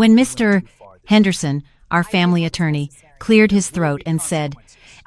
When Mr. Henderson, our family attorney, cleared his throat and said,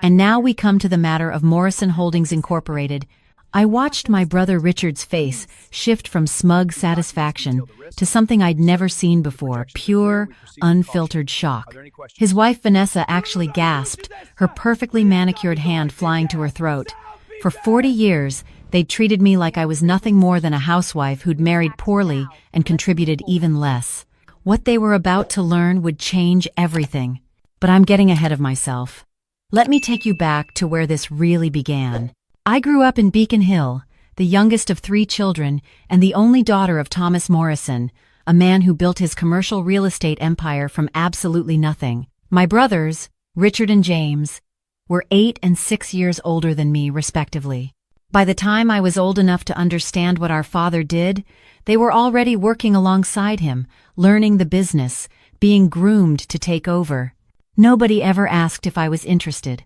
"And now we come to the matter of Morrison Holdings Incorporated," I watched my brother Richard's face shift from smug satisfaction to something I'd never seen before, pure, unfiltered shock. His wife Vanessa actually gasped, her perfectly manicured hand flying to her throat. For 40 years, they'd treated me like I was nothing more than a housewife who'd married poorly and contributed even less. What they were about to learn would change everything. But I'm getting ahead of myself. Let me take you back to where this really began. I grew up in Beacon Hill, the youngest of 3 children and the only daughter of Thomas Morrison, a man who built his commercial real estate empire from absolutely nothing. My brothers, Richard and James, were 8 and 6 years older than me, respectively. By the time I was old enough to understand what our father did, they were already working alongside him, learning the business, being groomed to take over. Nobody ever asked if I was interested.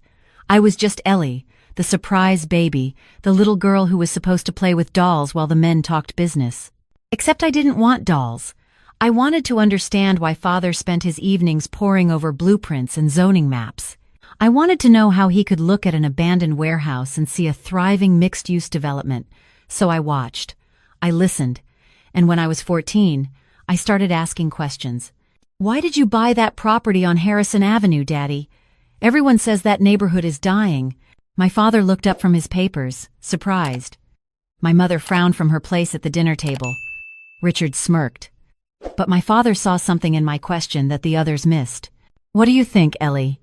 I was just Ellie, the surprise baby, the little girl who was supposed to play with dolls while the men talked business. Except I didn't want dolls. I wanted to understand why father spent his evenings poring over blueprints and zoning maps. I wanted to know how he could look at an abandoned warehouse and see a thriving mixed-use development. So I watched. I listened. And when I was 14, I started asking questions. "Why did you buy that property on Harrison Avenue, Daddy? Everyone says that neighborhood is dying." My father looked up from his papers, surprised. My mother frowned from her place at the dinner table. Richard smirked. But my father saw something in my question that the others missed. "What do you think, Ellie?"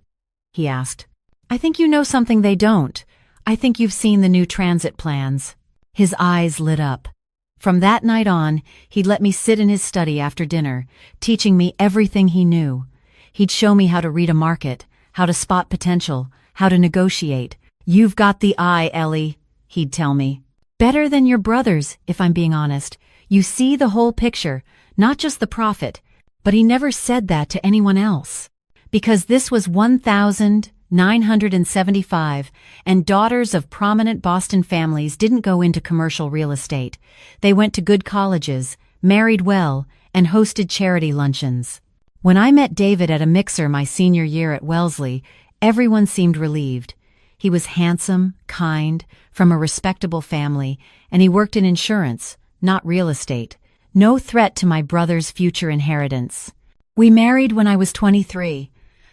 he asked. "I think you know something they don't. I think you've seen the new transit plans." His eyes lit up. From that night on, he'd let me sit in his study after dinner, teaching me everything he knew. He'd show me how to read a market, how to spot potential, how to negotiate. "You've got the eye, Ellie," he'd tell me. "Better than your brothers, if I'm being honest. You see the whole picture, not just the profit." But he never said that to anyone else. Because this was 1975, and daughters of prominent Boston families didn't go into commercial real estate. They went to good colleges, married well, and hosted charity luncheons. When I met David at a mixer my senior year at Wellesley, everyone seemed relieved. He was handsome, kind, from a respectable family, and he worked in insurance, not real estate. No threat to my brother's future inheritance. We married when I was 23.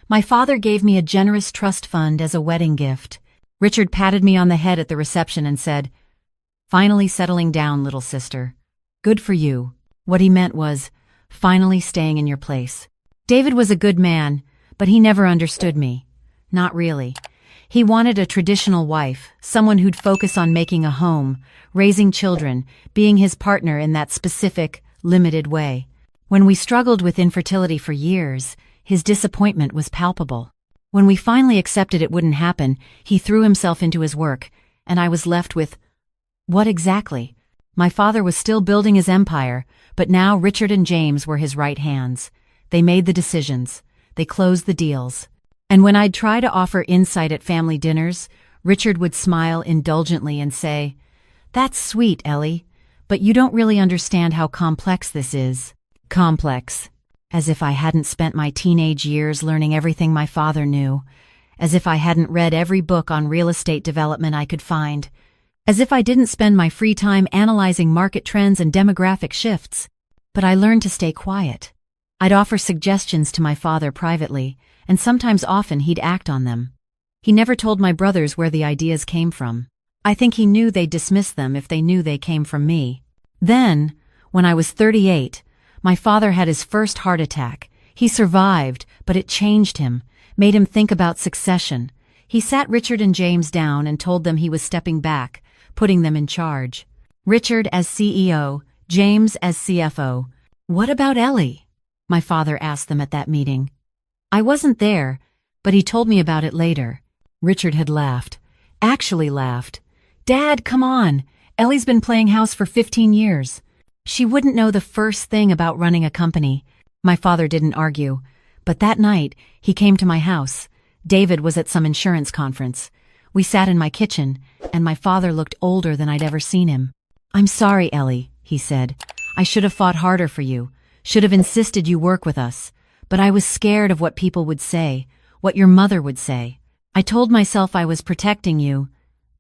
My father gave me a generous trust fund as a wedding gift. Richard patted me on the head at the reception and said, "Finally settling down, little sister. Good for you." What he meant was, finally staying in your place. David was a good man, but he never understood me. Not really. He wanted a traditional wife, someone who'd focus on making a home, raising children, being his partner in that specific, limited way. When we struggled with infertility for years, his disappointment was palpable. When we finally accepted it wouldn't happen, he threw himself into his work, and I was left with, what exactly? My father was still building his empire, but now Richard and James were his right hands. They made the decisions. They closed the deals. And when I'd try to offer insight at family dinners, Richard would smile indulgently and say, "That's sweet, Ellie, but you don't really understand how complex this is." Complex. As if I hadn't spent my teenage years learning everything my father knew. As if I hadn't read every book on real estate development I could find. As if I didn't spend my free time analyzing market trends and demographic shifts. But I learned to stay quiet. I'd offer suggestions to my father privately, and sometimes often he'd act on them. He never told my brothers where the ideas came from. I think he knew they'd dismiss them if they knew they came from me. Then, when I was 38, my father had his first heart attack. He survived, but it changed him, made him think about succession. He sat Richard and James down and told them he was stepping back, putting them in charge. Richard as CEO, James as CFO. "What about Ellie?" my father asked them at that meeting. I wasn't there, but he told me about it later. Richard had laughed. Actually laughed. "Dad, come on. Ellie's been playing house for 15 years. She wouldn't know the first thing about running a company." My father didn't argue, but that night, he came to my house. David was at some insurance conference. We sat in my kitchen, and my father looked older than I'd ever seen him. "I'm sorry, Ellie," he said. "I should have fought harder for you. Should have insisted you work with us. But I was scared of what people would say, what your mother would say. I told myself I was protecting you,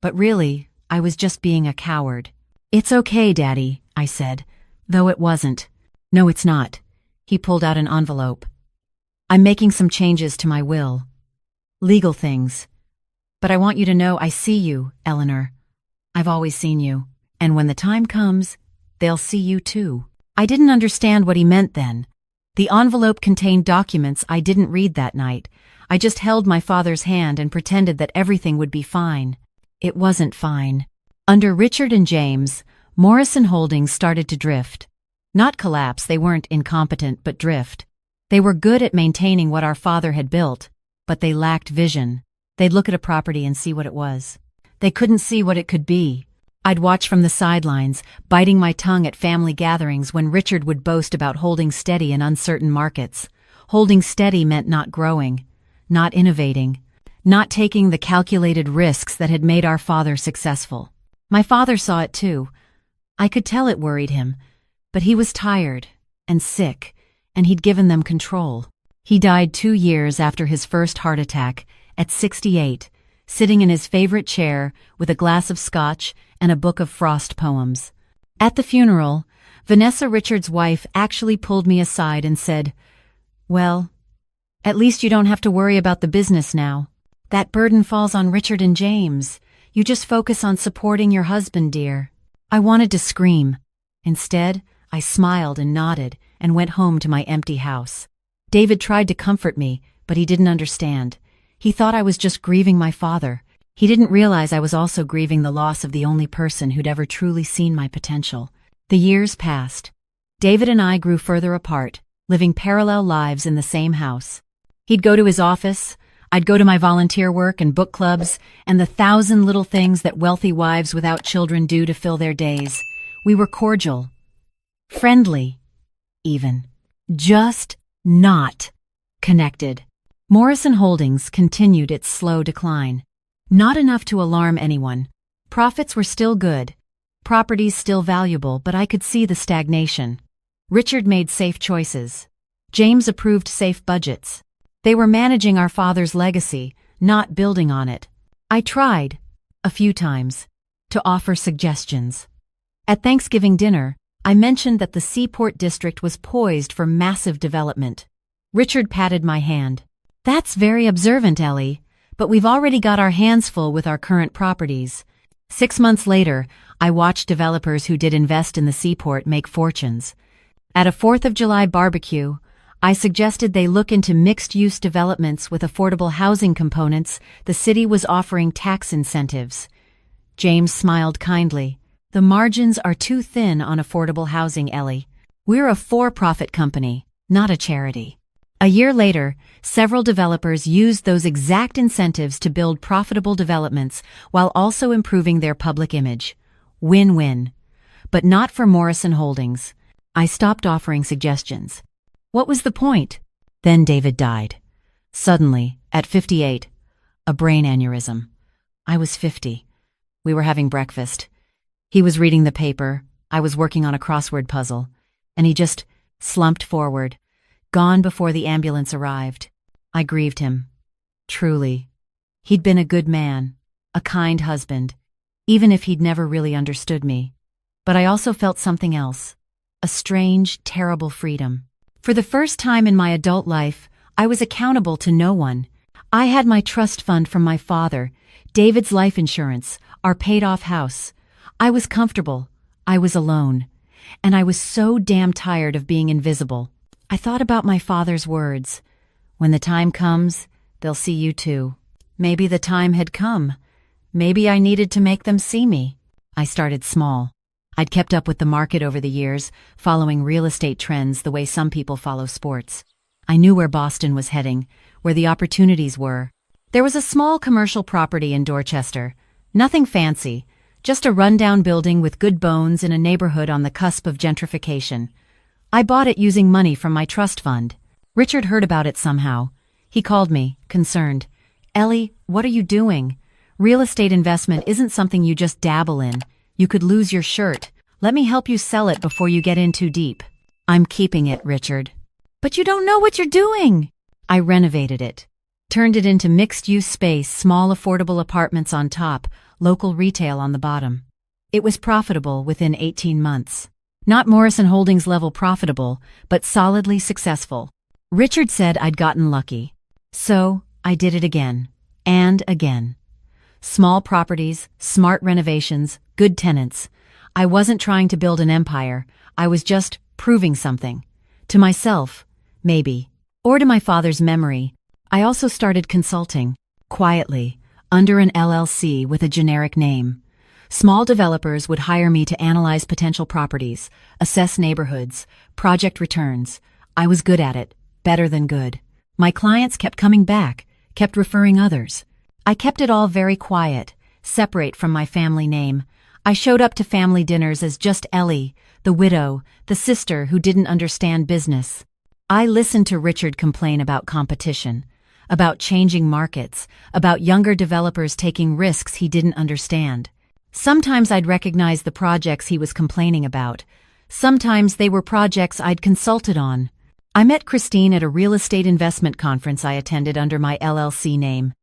but really, I was just being a coward. It's okay, Daddy, I said, though it wasn't. No, it's not. He pulled out an envelope. I'm making some changes to my will. Legal things. But I want you to know I see you, Eleanor. I've always seen you. And when the time comes, they'll see you too. I didn't understand what he meant then. The envelope contained documents I didn't read that night. I just held my father's hand and pretended that everything would be fine. It wasn't fine. Under Richard and James, Morrison Holdings started to drift. Not collapse, they weren't incompetent, but drift. They were good at maintaining what our father had built, but they lacked vision. They'd look at a property and see what it was. They couldn't see what it could be. I'd watch from the sidelines, biting my tongue at family gatherings when Richard would boast about holding steady in uncertain markets. Holding steady meant not growing, not innovating, not taking the calculated risks that had made our father successful. My father saw it too. I could tell it worried him, but he was tired and sick, and he'd given them control. He died 2 years after his first heart attack, at 68, sitting in his favorite chair with a glass of scotch and a book of Frost poems. At the funeral, Vanessa Richards' wife actually pulled me aside and said, "Well, at least you don't have to worry about the business now. That burden falls on Richard and James. You just focus on supporting your husband, dear." I wanted to scream. Instead, I smiled and nodded and went home to my empty house. David tried to comfort me, but he didn't understand. He thought I was just grieving my father. He didn't realize I was also grieving the loss of the only person who'd ever truly seen my potential. The years passed. David and I grew further apart, living parallel lives in the same house. He'd go to his office, I'd go to my volunteer work and book clubs, and the 1,000 little things that wealthy wives without children do to fill their days. We were cordial, friendly, even. Just not connected. Morrison Holdings continued its slow decline. Not enough to alarm anyone. Profits were still good, properties still valuable, but I could see the stagnation. Richard made safe choices. James approved safe budgets. They were managing our father's legacy, not building on it. I tried, a few times, to offer suggestions. At Thanksgiving dinner, I mentioned that the Seaport District was poised for massive development. Richard patted my hand. "That's very observant, Ellie, but we've already got our hands full with our current properties." 6 months later, I watched developers who did invest in the Seaport make fortunes. At a 4th of July barbecue, I suggested they look into mixed-use developments with affordable housing components. The city was offering tax incentives. James smiled kindly. "The margins are too thin on affordable housing, Ellie. We're a for-profit company, not a charity." A year later, several developers used those exact incentives to build profitable developments while also improving their public image. Win-win. But not for Morrison Holdings. I stopped offering suggestions. What was the point? Then David died. Suddenly, at 58, a brain aneurysm. I was 50. We were having breakfast. He was reading the paper, I was working on a crossword puzzle, and he just slumped forward. Gone before the ambulance arrived. I grieved him. Truly. He'd been a good man, a kind husband, even if he'd never really understood me. But I also felt something else, a strange, terrible freedom. For the first time in my adult life, I was accountable to no one. I had my trust fund from my father, David's life insurance, our paid-off house. I was comfortable. I was alone. And I was so damn tired of being invisible. I thought about my father's words. When the time comes, they'll see you too. Maybe the time had come. Maybe I needed to make them see me. I started small. I'd kept up with the market over the years, following real estate trends the way some people follow sports. I knew where Boston was heading, where the opportunities were. There was a small commercial property in Dorchester. Nothing fancy, just a rundown building with good bones in a neighborhood on the cusp of gentrification. I bought it using money from my trust fund. Richard heard about it somehow. He called me, concerned. "Ellie, what are you doing? Real estate investment isn't something you just dabble in. You could lose your shirt. Let me help you sell it before you get in too deep." I'm keeping it, Richard. But you don't know what you're doing. I renovated it. Turned it into mixed-use space, small affordable apartments on top, local retail on the bottom. It was profitable within 18 months. Not Morrison Holdings level profitable, but solidly successful. Richard said I'd gotten lucky. So, I did it again. And again. Small properties, smart renovations, good tenants. I wasn't trying to build an empire. I was just proving something. To myself, maybe. Or to my father's memory. I also started consulting. Quietly. Under an LLC with a generic name. Small developers would hire me to analyze potential properties, assess neighborhoods, project returns. I was good at it. Better than good. My clients kept coming back, kept referring others. I kept it all very quiet, separate from my family name. I showed up to family dinners as just Ellie, the widow, the sister who didn't understand business. I listened to Richard complain about competition, about changing markets, about younger developers taking risks he didn't understand. Sometimes I'd recognize the projects he was complaining about. Sometimes they were projects I'd consulted on. I met Christine at a real estate investment conference I attended under my LLC name.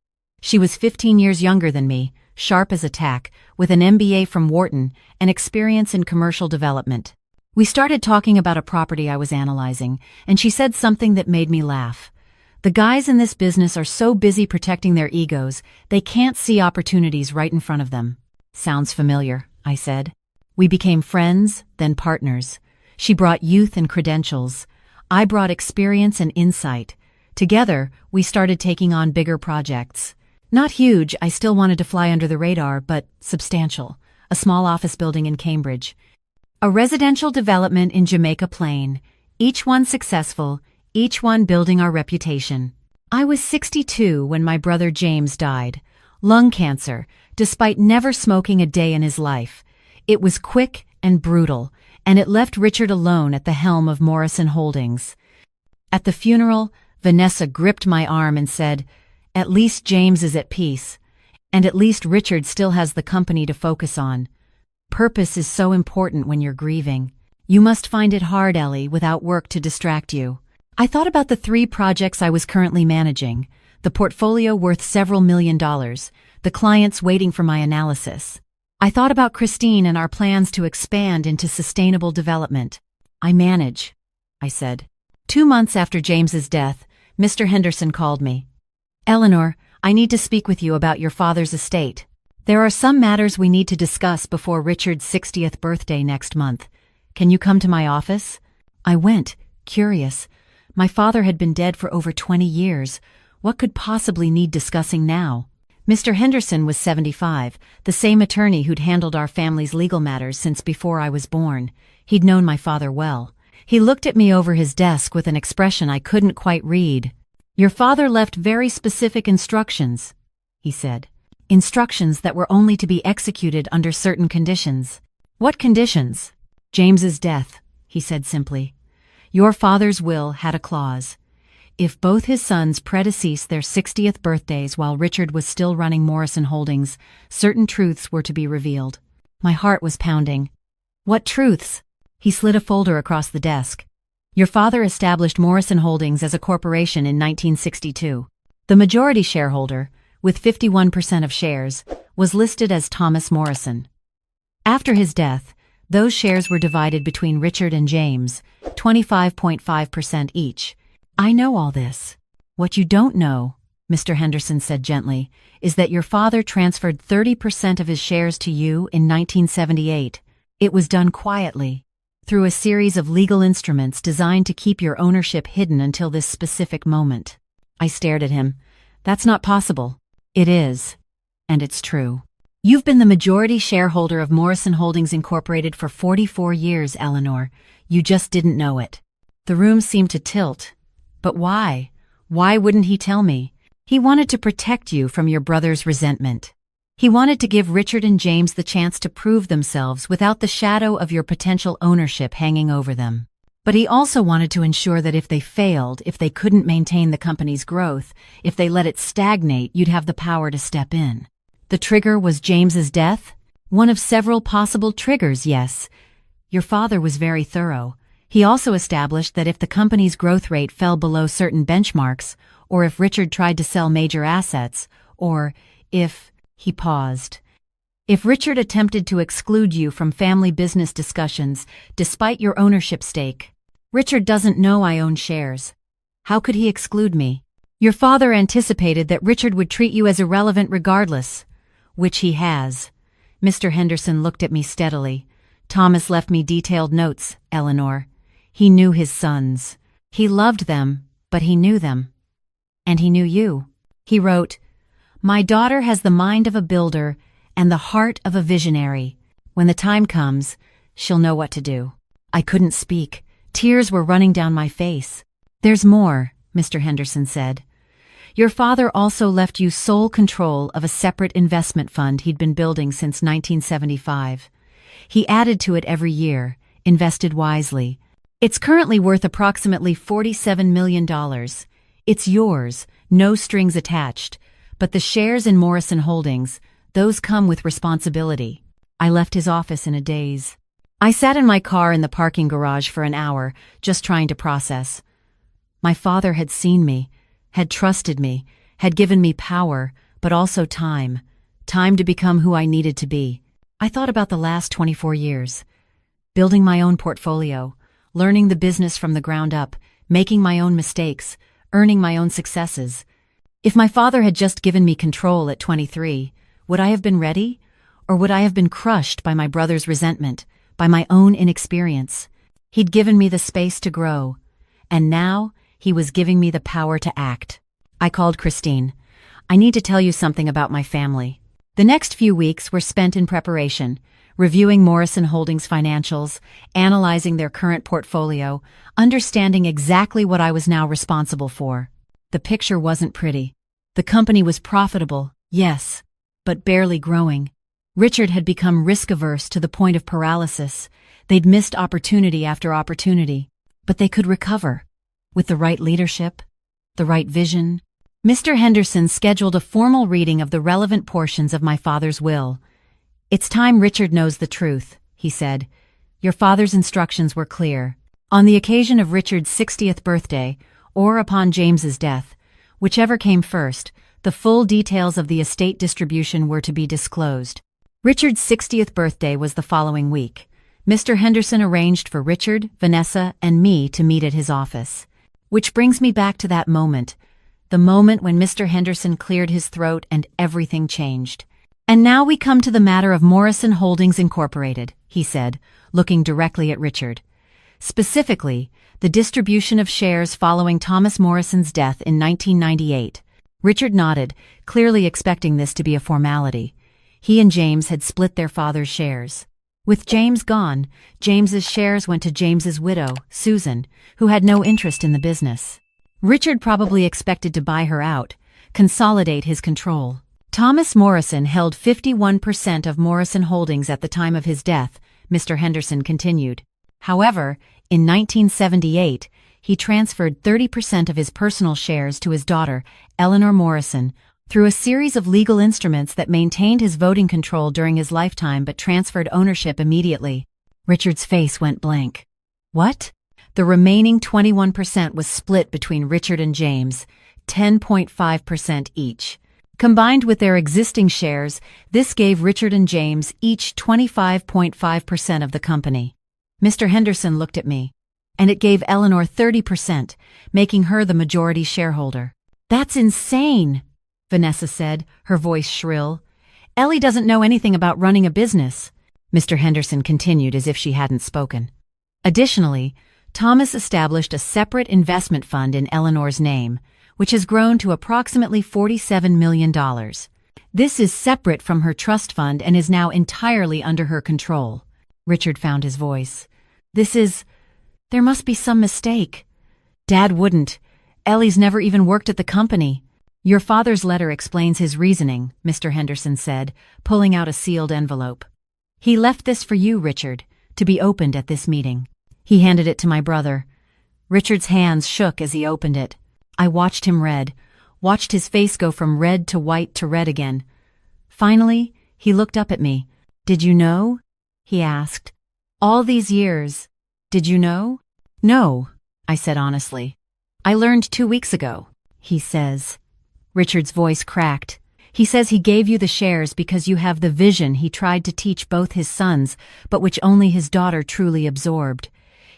She was 15 years younger than me, sharp as a tack, with an MBA from Wharton and experience in commercial development. We started talking about a property I was analyzing, and she said something that made me laugh. The guys in this business are so busy protecting their egos, they can't see opportunities right in front of them. Sounds familiar, I said. We became friends, then partners. She brought youth and credentials. I brought experience and insight. Together, we started taking on bigger projects. Not huge, I still wanted to fly under the radar, but substantial. A small office building in Cambridge. A residential development in Jamaica Plain. Each one successful, each one building our reputation. I was 62 when my brother James died. Lung cancer, despite never smoking a day in his life. It was quick and brutal, and it left Richard alone at the helm of Morrison Holdings. At the funeral, Vanessa gripped my arm and said, "At least James is at peace, and at least Richard still has the company to focus on. Purpose is so important when you're grieving. You must find it hard, Ellie, without work to distract you." I thought about the 3 projects I was currently managing, the portfolio worth several $1,000,000, the clients waiting for my analysis. I thought about Christine and our plans to expand into sustainable development. "I manage," I said. 2 months after James's death, Mr. Henderson called me. "Eleanor, I need to speak with you about your father's estate. There are some matters we need to discuss before Richard's 60th birthday next month. Can you come to my office?" I went, curious. My father had been dead for over 20 years. What could possibly need discussing now? Mr. Henderson was 75, the same attorney who'd handled our family's legal matters since before I was born. He'd known my father well. He looked at me over his desk with an expression I couldn't quite read. "Your father left very specific instructions," he said. "Instructions that were only to be executed under certain conditions." "What conditions?" "James's death," he said simply. "Your father's will had a clause. If both his sons predeceased their 60th birthdays while Richard was still running Morrison Holdings, certain truths were to be revealed." My heart was pounding. "What truths?" He slid a folder across the desk. "Your father established Morrison Holdings as a corporation in 1962. The majority shareholder, with 51% of shares, was listed as Thomas Morrison. After his death, those shares were divided between Richard and James, 25.5% each. I know all this. What you don't know," Mr. Henderson said gently, "is that your father transferred 30% of his shares to you in 1978. It was done quietly, through a series of legal instruments designed to keep your ownership hidden until this specific moment." I stared at him. "That's not possible." "It is. And it's true. You've been the majority shareholder of Morrison Holdings Incorporated for 44 years, Eleanor. You just didn't know it." The room seemed to tilt. "But why? Why wouldn't he tell me?" "He wanted to protect you from your brother's resentment. He wanted to give Richard and James the chance to prove themselves without the shadow of your potential ownership hanging over them. But he also wanted to ensure that if they failed, if they couldn't maintain the company's growth, if they let it stagnate, you'd have the power to step in." "The trigger was James's death?" "One of several possible triggers, yes. Your father was very thorough. He also established that if the company's growth rate fell below certain benchmarks, or if Richard tried to sell major assets, or if, he paused, if Richard attempted to exclude you from family business discussions despite your ownership stake. Richard doesn't know I own shares. How could he exclude me? Your father anticipated that Richard would treat you as irrelevant regardless, which he has. Mr. Henderson looked at me steadily. Thomas left me detailed notes, Eleanor. He knew his sons. He loved them, but he knew them. And he knew you. He wrote, "My daughter has the mind of a builder and the heart of a visionary. When the time comes, she'll know what to do." I couldn't speak. Tears were running down my face. "There's more," Mr. Henderson said. "Your father also left you sole control of a separate investment fund he'd been building since 1975. He added to it every year, invested wisely. It's currently worth approximately $47 million. It's yours, no strings attached, but the shares in Morrison Holdings, those come with responsibility." I left his office in a daze. I sat in my car in the parking garage for an hour, just trying to process. My father had seen me, had trusted me, had given me power, but also time. Time to become who I needed to be. I thought about the last 24 years. Building my own portfolio, learning the business from the ground up, making my own mistakes, earning my own successes. If my father had just given me control at 23, would I have been ready? Or would I have been crushed by my brother's resentment, by my own inexperience? He'd given me the space to grow, and now he was giving me the power to act. I called Christine. "I need to tell you something about my family." The next few weeks were spent in preparation, reviewing Morrison Holdings' financials, analyzing their current portfolio, understanding exactly what I was now responsible for. The picture wasn't pretty. The company was profitable, yes, but barely growing. Richard had become risk-averse to the point of paralysis. They'd missed opportunity after opportunity, but they could recover. With the right leadership, the right vision. Mr. Henderson scheduled a formal reading of the relevant portions of my father's will. "It's time Richard knows the truth," he said. "Your father's instructions were clear. On the occasion of Richard's 60th birthday, or upon James's death, whichever came first, the full details of the estate distribution were to be disclosed." Richard's 60th birthday was the following week. Mr. Henderson arranged for Richard, Vanessa, and me to meet at his office. Which brings me back to that moment, the moment when Mr. Henderson cleared his throat and everything changed. "And now we come to the matter of Morrison Holdings Incorporated," he said, looking directly at Richard. "Specifically, the distribution of shares following Thomas Morrison's death in 1998. Richard nodded, clearly expecting this to be a formality. He and James had split their father's shares. With James gone, James's shares went to James's widow, Susan, who had no interest in the business. Richard probably expected to buy her out, consolidate his control. Thomas Morrison held 51% of Morrison Holdings at the time of his death, Mr. Henderson continued. However, in 1978, he transferred 30% of his personal shares to his daughter, Eleanor Morrison, through a series of legal instruments that maintained his voting control during his lifetime but transferred ownership immediately. Richard's face went blank. What? The remaining 21% was split between Richard and James, 10.5% each. Combined with their existing shares, this gave Richard and James each 25.5% of the company. Mr. Henderson looked at me, and it gave Eleanor 30%, making her the majority shareholder. "That's insane," Vanessa said, her voice shrill. "Ellie doesn't know anything about running a business." Mr. Henderson continued as if she hadn't spoken. Additionally, Thomas established a separate investment fund in Eleanor's name, which has grown to approximately $47 million. This is separate from her trust fund and is now entirely under her control. Richard found his voice. There must be some mistake." "Dad wouldn't. Ellie's never even worked at the company." "Your father's letter explains his reasoning," Mr. Henderson said, pulling out a sealed envelope. "He left this for you, Richard, to be opened at this meeting." He handed it to my brother. Richard's hands shook as he opened it. I watched him watched his face go from red to white to red again. Finally, he looked up at me. "Did you know?" he asked. "All these years, did you know?" No, I said honestly. I learned 2 weeks ago, he says. Richard's voice cracked. He says he gave you the shares because you have the vision he tried to teach both his sons, but which only his daughter truly absorbed.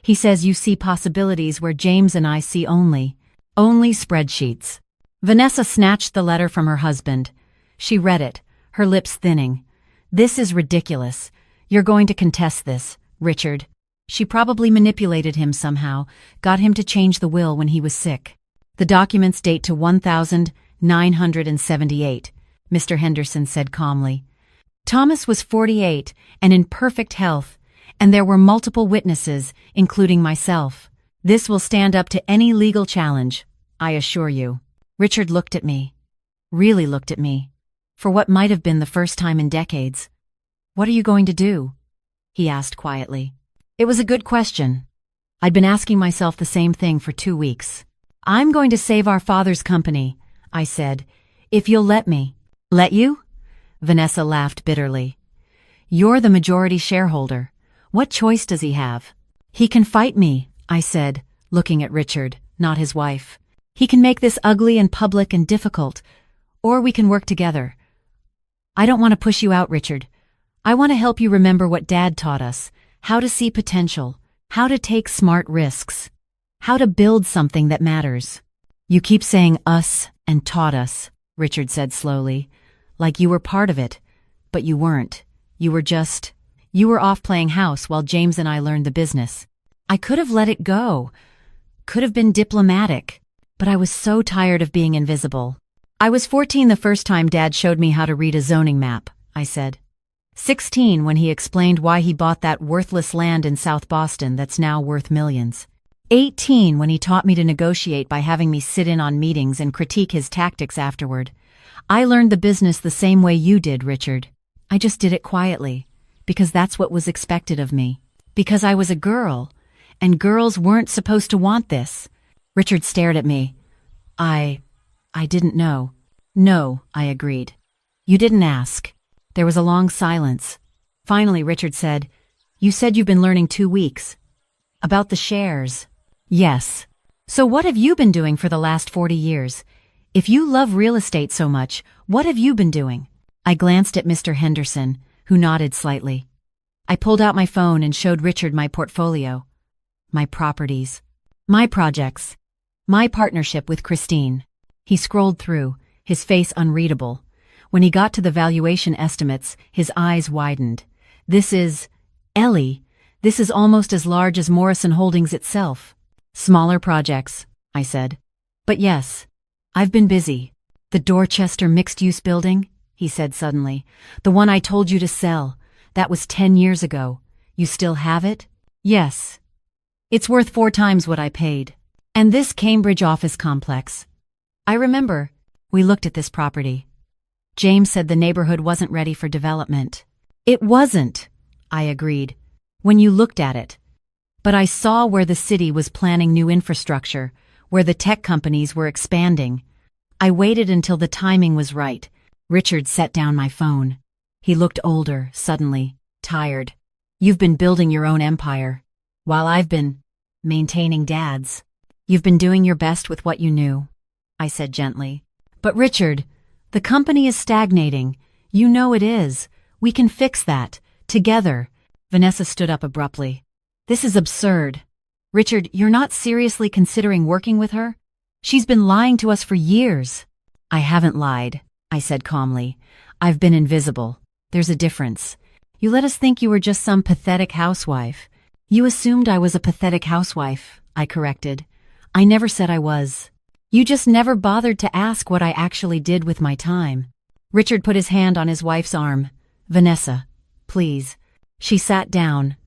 He says you see possibilities where James and I see only spreadsheets. Vanessa snatched the letter from her husband. She read it, her lips thinning. This is ridiculous. You're going to contest this, Richard. She probably manipulated him somehow, got him to change the will when he was sick. The documents date to 1978, Mr. Henderson said calmly. Thomas was 48 and in perfect health, and there were multiple witnesses, including myself. This will stand up to any legal challenge, I assure you. Richard looked at me. Really looked at me. For what might have been the first time in decades. What are you going to do? He asked quietly. It was a good question. I'd been asking myself the same thing for 2 weeks. I'm going to save our father's company, I said, if you'll let me. Let you? Vanessa laughed bitterly. You're the majority shareholder. What choice does he have? He can fight me, I said, looking at Richard, not his wife. He can make this ugly and public and difficult, or we can work together. I don't want to push you out, Richard. I want to help you remember what Dad taught us, how to see potential, how to take smart risks, how to build something that matters. You keep saying us and taught us, Richard said slowly, like you were part of it, but you weren't. You were off playing house while James and I learned the business. I could have let it go, could have been diplomatic, but I was so tired of being invisible. I was 14 the first time Dad showed me how to read a zoning map, I said. 16 when he explained why he bought that worthless land in South Boston that's now worth millions. 18 when he taught me to negotiate by having me sit in on meetings and critique his tactics afterward. I learned the business the same way you did, Richard. I just did it quietly, because that's what was expected of me. Because I was a girl, and girls weren't supposed to want this. Richard stared at me. I didn't know. No, I agreed. You didn't ask. There was a long silence. Finally, Richard said, You said you've been learning 2 weeks. About the shares. Yes. So what have you been doing for the last 40 years? If you love real estate so much, what have you been doing? I glanced at Mr. Henderson, who nodded slightly. I pulled out my phone and showed Richard my portfolio. My properties. My projects. My partnership with Christine. He scrolled through, his face unreadable. When he got to the valuation estimates, his eyes widened. This is almost as large as Morrison Holdings itself. Smaller projects, I said. But yes, I've been busy. The Dorchester mixed-use building, he said suddenly. The one I told you to sell. That was 10 years ago. You still have it? Yes. It's worth 4 times what I paid. And this Cambridge office complex. I remember. We looked at this property. James said the neighborhood wasn't ready for development. It wasn't, I agreed, when you looked at it. But I saw where the city was planning new infrastructure, where the tech companies were expanding. I waited until the timing was right. Richard set down my phone. He looked older, suddenly, tired. You've been building your own empire, while I've been maintaining Dad's. You've been doing your best with what you knew, I said gently. But Richard, the company is stagnating. You know it is. We can fix that. Together. Vanessa stood up abruptly. This is absurd. Richard, you're not seriously considering working with her? She's been lying to us for years. I haven't lied, I said calmly. I've been invisible. There's a difference. You let us think you were just some pathetic housewife. You assumed I was a pathetic housewife, I corrected. I never said I was. You just never bothered to ask what I actually did with my time. Richard put his hand on his wife's arm. Vanessa, please. She sat down,